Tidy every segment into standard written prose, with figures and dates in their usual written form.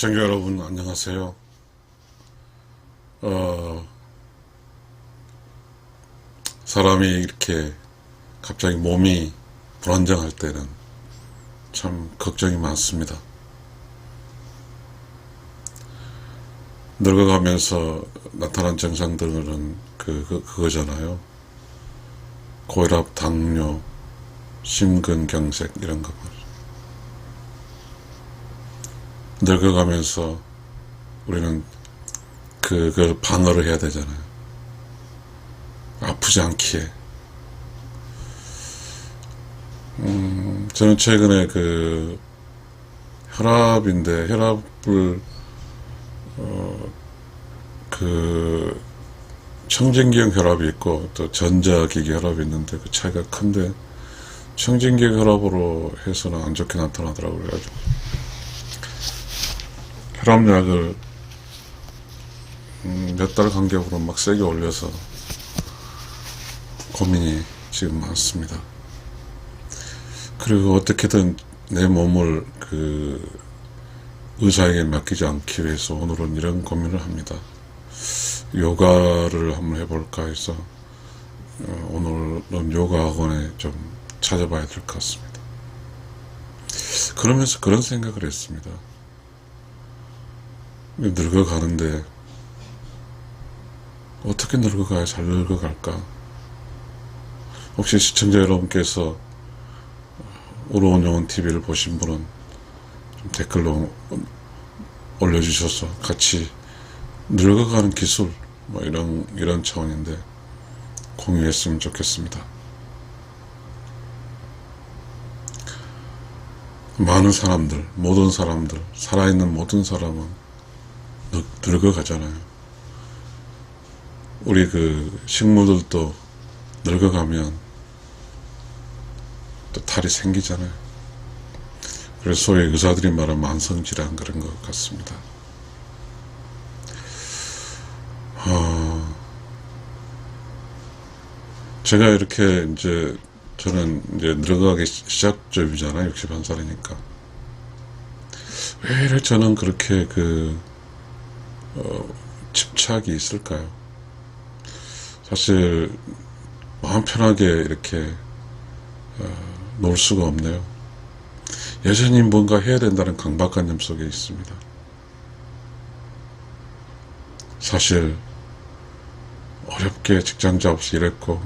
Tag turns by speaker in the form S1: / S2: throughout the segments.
S1: 시청자 여러분 안녕하세요. 사람이 이렇게 갑자기 몸이 불안정할 때는 참 걱정이 많습니다. 늙어가면서 나타난 증상들은 그거잖아요. 고혈압, 당뇨, 심근경색 이런 거. 늙어가면서 우리는 그걸 방어를 해야 되잖아요. 아프지 않기에. 저는 최근에 혈압을 청진기형 혈압이 있고 또 전자기기 혈압이 있는데 그 차이가 큰데 청진기형 혈압으로 해서는 안 좋게 나타나더라고요. 그래가지고 혈압약을 몇 달 간격으로 막 세게 올려서 고민이 지금 많습니다. 그리고 어떻게든 내 몸을 의사에게 맡기지 않기 위해서 오늘은 이런 고민을 합니다. 요가를 한번 해볼까 해서 오늘은 요가 학원에 좀 찾아봐야 될 것 같습니다. 그러면서 그런 생각을 했습니다. 늙어가는데 어떻게 늙어가야 잘 늙어갈까? 혹시 시청자 여러분께서 우로운영원 TV를 보신 분은 좀 댓글로 올려주셔서 같이 늙어가는 기술 뭐 이런 차원인데 공유했으면 좋겠습니다. 많은 사람들, 모든 사람들, 살아있는 모든 사람은 늙어가잖아요. 우리 식물들도 늙어가면 또 탈이 생기잖아요. 그래서 소위 의사들이 말하는 만성질환 그런 것 같습니다. 제가 이렇게 저는 늙어가기 시작점이잖아요. 61살이니까. 왜 저는 그렇게 집착이 있을까요? 사실 마음 편하게 이렇게 놀 수가 없네요. 여전히 뭔가 해야 된다는 강박관념 속에 있습니다. 사실 어렵게 직장 잡아서 일했고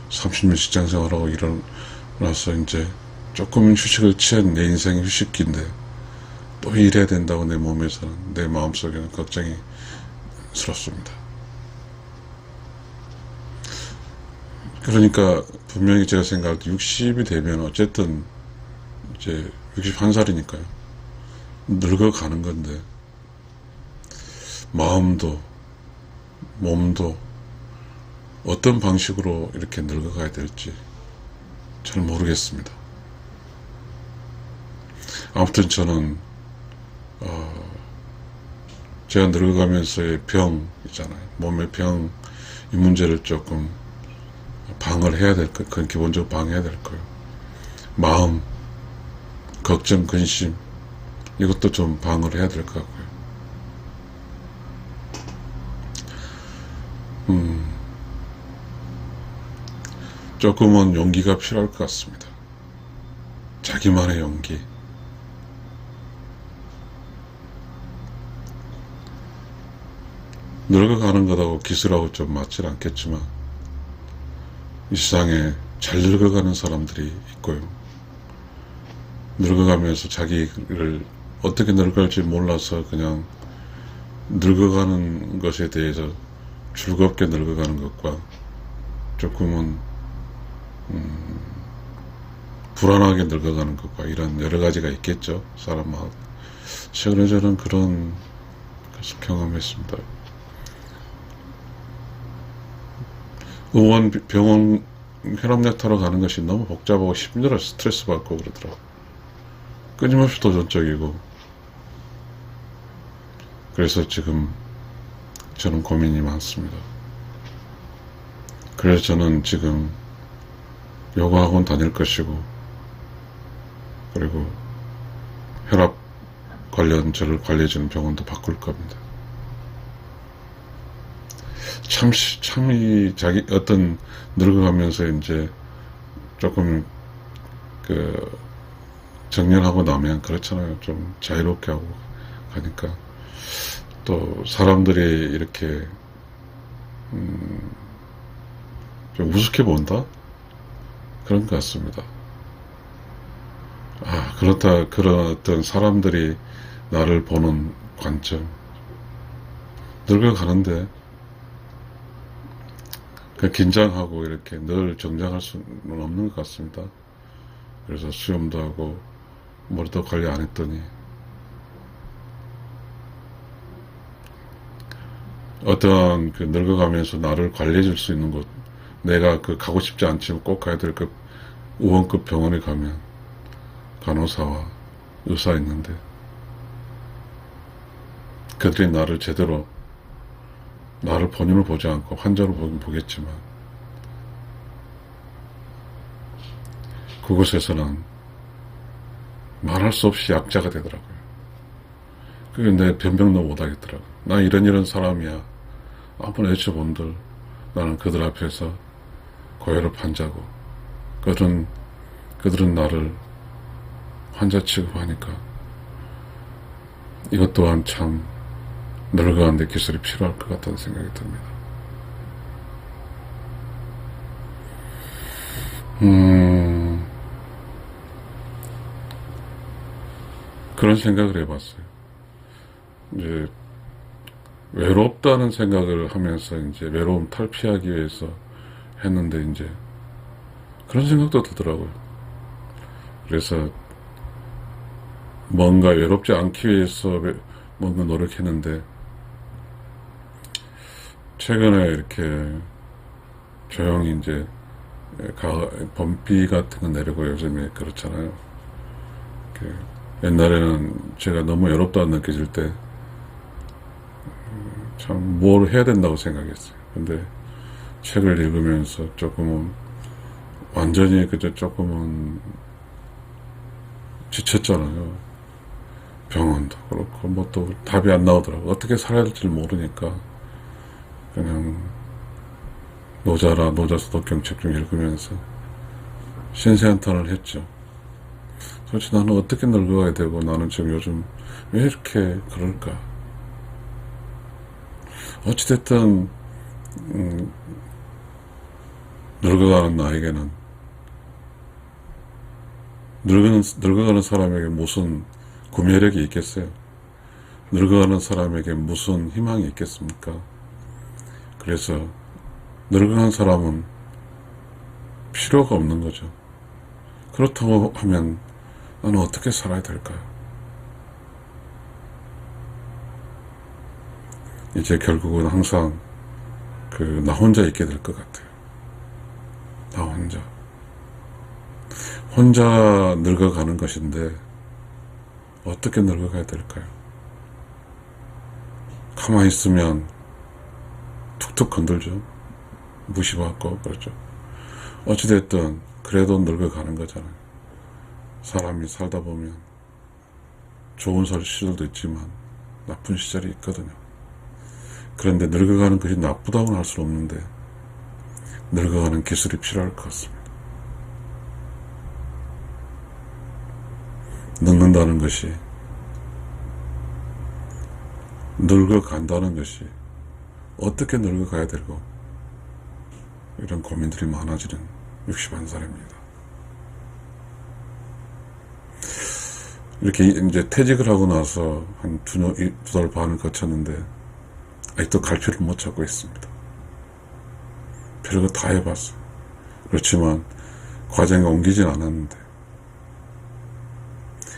S1: 30년 직장 생활하고 일어나서 이제 조금 휴식을 취한 내 인생의 휴식기인데 또 일해야 된다고 내 몸에서는, 내 마음속에는 걱정이 스럽습니다. 그러니까 분명히 제가 생각할 때 60이 되면 어쨌든 이제 61살이니까요. 늙어가는 건데 마음도 몸도 어떤 방식으로 이렇게 늙어가야 될지 잘 모르겠습니다. 아무튼 저는 제가 늙어가면서의 병 있잖아요. 몸의 병, 이 문제를 조금 방어를 해야 될 거예요. 그건 기본적으로 방어해야 될 거예요. 마음, 걱정, 근심, 이것도 좀 방어를 해야 될 것 같고요. 조금은 용기가 필요할 것 같습니다. 자기만의 용기. 늙어가는 것하고 기술하고 좀 맞질 않겠지만 이 세상에 잘 늙어가는 사람들이 있고요. 늙어가면서 자기를 어떻게 늙을지 몰라서 그냥 늙어가는 것에 대해서 즐겁게 늙어가는 것과 조금은 불안하게 늙어가는 것과 이런 여러 가지가 있겠죠. 사람마다. 최근에 저는 그런 것을 경험했습니다. 병원 혈압약 타러 가는 것이 너무 복잡하고 힘들어 스트레스 받고 그러더라고요. 끊임없이 도전적이고. 그래서 지금 저는 고민이 많습니다. 그래서 저는 지금 요가 학원 다닐 것이고, 그리고 혈압 저를 관리해주는 병원도 바꿀 겁니다. 참이 어떤 늙어가면서 이제 조금 정년하고 나면 그렇잖아요. 좀 자유롭게 하고 가니까 또 사람들이 이렇게 좀 우습게 본다? 그런 것 같습니다. 그런 어떤 사람들이 나를 보는 관점. 늙어가는데, 긴장하고 이렇게 늘 정장할 수는 없는 것 같습니다. 그래서 수염도 하고, 머리도 관리 안 했더니, 어떠한 늙어가면서 나를 관리해 줄 수 있는 곳, 내가 가고 싶지 않지만 꼭 가야 될 의원급 병원에 가면 간호사와 의사 있는데 그들이 나를 제대로 나를 본인을 보지 않고 환자로 보긴 보겠지만 그곳에서는 말할 수 없이 약자가 되더라고요. 그게 내 변명도 못하겠더라고요. 나 이런 사람이야. 한번 애쳐본들 나는 그들 앞에서 고혈압 환자고 그들은 나를 환자 취급하니까 이것 또한 참 늙어가는데 기술이 필요할 것 같다는 생각이 듭니다. 그런 생각을 해봤어요. 이제 외롭다는 생각을 하면서 이제 외로움 탈피하기 위해서 했는데 이제 그런 생각도 들더라고요. 그래서 뭔가 외롭지 않기 위해서 뭔가 노력했는데 최근에 이렇게 조용히 이제 봄비 같은 거 내리고 요즘에 그렇잖아요. 옛날에는 제가 너무 외롭다고 느껴질 때 참 뭘 해야 된다고 생각했어요. 근데 책을 읽으면서 조금은 완전히 조금은 지쳤잖아요. 병원도 그렇고 뭐 또 답이 안 나오더라고. 어떻게 살아야 될지 모르니까 그냥 노자수도경 책 좀 읽으면서 신세한탄을 했죠. 도대체 나는 어떻게 늙어가야 되고 나는 지금 요즘 왜 이렇게 그럴까? 어찌됐든 늙어가는 나에게는 늙어가는 사람에게 무슨 구매력이 있겠어요? 늙어가는 사람에게 무슨 희망이 있겠습니까? 그래서 늙어간 사람은 필요가 없는 거죠. 그렇다고 하면 나는 어떻게 살아야 될까요? 이제 결국은 항상 나 혼자 있게 될 것 같아요. 나 혼자 늙어가는 것인데 어떻게 늙어가야 될까요? 가만히 있으면 툭툭 건들죠. 무시받고 그렇죠. 어찌됐든 그래도 늙어가는 거잖아요. 사람이 살다 보면 좋은 시절도 있지만 나쁜 시절이 있거든요. 그런데 늙어가는 것이 나쁘다고는 할 수 없는데 늙어가는 기술이 필요할 것 같습니다. 늙는다는 것이, 늙어간다는 것이 어떻게 늙어가야 되고 이런 고민들이 많아지는 61살입니다. 이렇게 이제 퇴직을 하고 나서 한 두 달 반을 거쳤는데 아직도 갈피를 못 잡고 있습니다. 별거 다 해봤어요. 그렇지만 과정에 옮기진 않았는데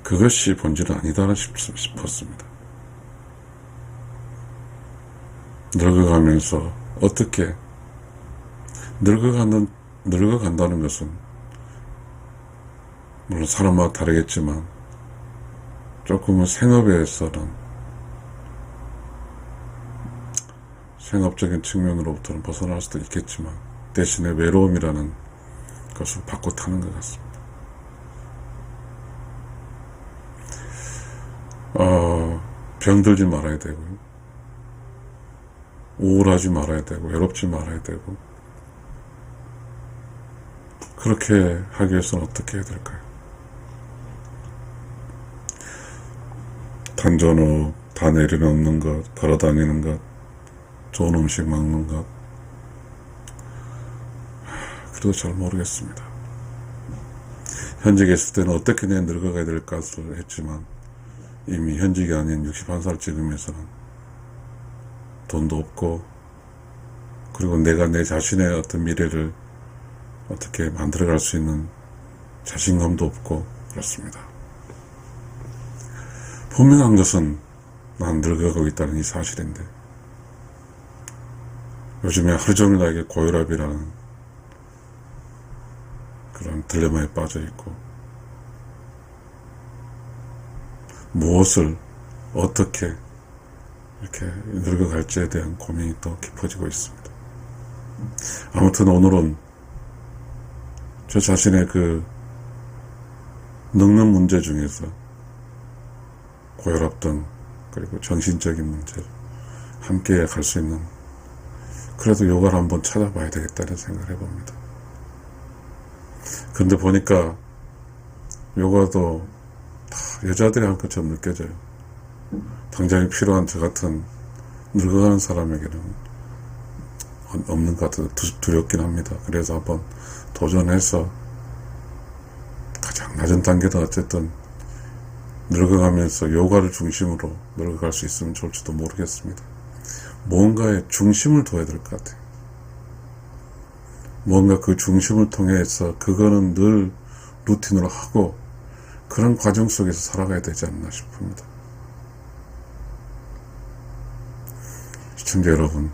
S1: 그것이 본질은 아니다 싶었습니다. 늙어가면서 어떻게 늙어간다는 것은 물론 사람마다 다르겠지만 조금은 생업적인 측면으로부터는 벗어날 수도 있겠지만 대신에 외로움이라는 것을 받고 타는 것 같습니다. 병들지 말아야 되고요. 우울하지 말아야 되고, 외롭지 말아야 되고, 그렇게 하기 위해서는 어떻게 해야 될까요? 단전호 다 내려놓는 것, 걸어 다니는 것, 좋은 음식 먹는 것, 그래도 잘 모르겠습니다. 현직에 있을 때는 어떻게 내 늙어가야 될까 했지만, 이미 현직이 아닌 61살 지금에서는 돈도 없고, 그리고 내가 내 자신의 어떤 미래를 어떻게 만들어갈 수 있는 자신감도 없고 그렇습니다. 분명한 것은 난 늙어가고 있다는 이 사실인데, 요즘에 하루 종일 나에게 고혈압이라는 그런 딜레마에 빠져 있고, 무엇을 어떻게 이렇게 늙어갈지에 대한 고민이 또 깊어지고 있습니다. 아무튼 오늘은 저 자신의 그 늙는 문제 중에서 고혈압 등 그리고 정신적인 문제 함께 갈 수 있는, 그래도 요가를 한번 찾아봐야 되겠다는 생각을 해봅니다. 그런데 보니까 요가도 다 여자들이 한 것처럼 느껴져요. 당장이 필요한 저 같은 늙어가는 사람에게는 없는 것 같아서 두렵긴 합니다. 그래서 한번 도전해서 가장 낮은 단계도 어쨌든 늙어가면서 요가를 중심으로 늙어갈 수 있으면 좋을지도 모르겠습니다. 뭔가에 중심을 둬야 될 것 같아요. 뭔가 그 중심을 통해서 그거는 늘 루틴으로 하고 그런 과정 속에서 살아가야 되지 않나 싶습니다. 시청자 여러분,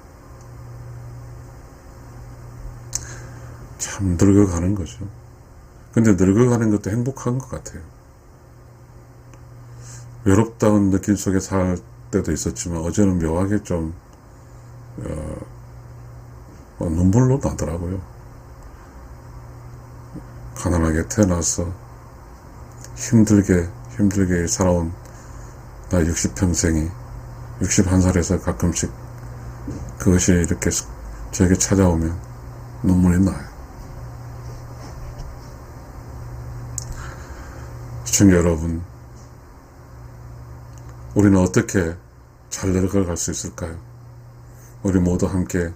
S1: 참 늙어가는 거죠. 근데 늙어가는 것도 행복한 것 같아요. 외롭다는 느낌 속에 살 때도 있었지만 어제는 묘하게 좀 눈물로 나더라고요. 가난하게 태어나서 힘들게 살아온 나 60평생이 61살에서 가끔씩 그것이 이렇게 저에게 찾아오면 눈물이 나요. 시청자 여러분, 우리는 어떻게 잘 늙어갈 수 있을까요? 우리 모두 함께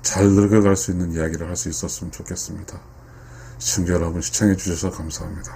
S1: 잘 늙어갈 수 있는 이야기를 할 수 있었으면 좋겠습니다. 시청자 여러분, 시청해 주셔서 감사합니다.